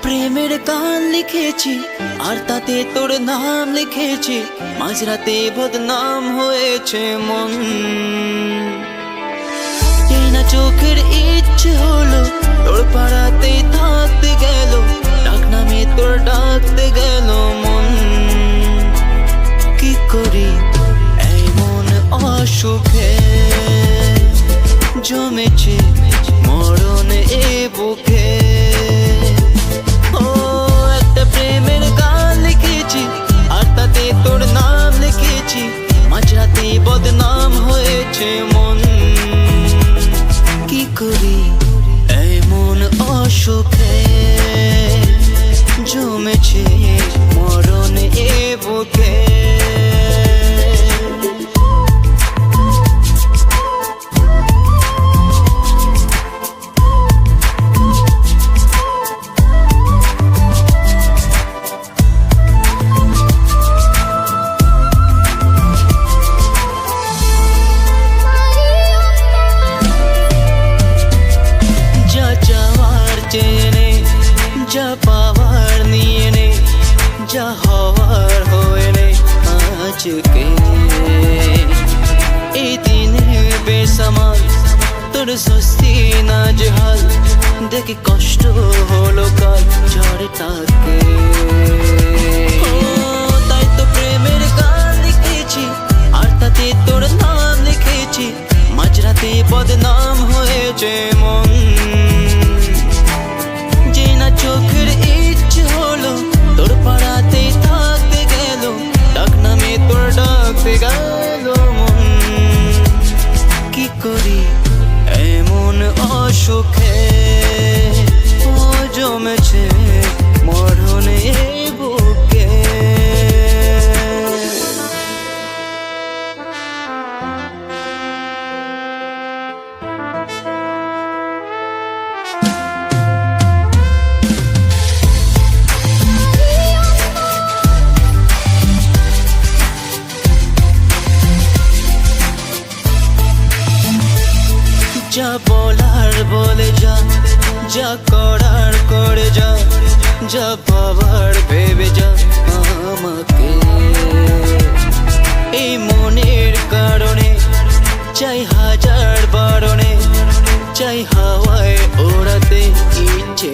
প্রেমের গান লিখেছি আর তাতে তোর নাম লিখেছি, মাঝরাতে বদনাম হয়েছে মন। এই না চোখের ইচ্ছে হলো তোর পাড়াতে থাকতে গেল, ডাক নামে তোর ডাকতে গেল মন। কি করি এই মন অসুখে, জমেছে মরণ এ বুকে। প্রেমের গান লিখেছি আর তাতে তোর নাম লিখেছি, মাঝরাতে বদনাম হয়েছে মন। কি করি এই মন অসুখে, জমেছে মরণ এ বুকে। যা পাওয়ার নিয়ে নে, যা হওয়ার হয়ে নে আজকে। এই দিনে বেসামাল তোর স্বস্তি না জহাল, দেখে কষ্ট হলো কাল ঝড়ে তাকে। তাই তো প্রেমের গান লিখেছি আর তাতে তোর নাম লিখেছি, মাঝরাতে বদনাম হয়েছে মন। চোখের ইচ্ছে হলো তোর পাড়াতে থাকতে গেল, ডাক নামে তোর ডাকতে গেল মন। কি করি এমন অসুখে, ও জমেছে মরণে বুকে। যা বলার বলে যা, যা করার করে যা, যা ভাবার ভেবে যা আমাকে। এই মনের কারণে চাই হাজার বারণে, চাই হাওয়ায় ওড়াতে ইচ্ছে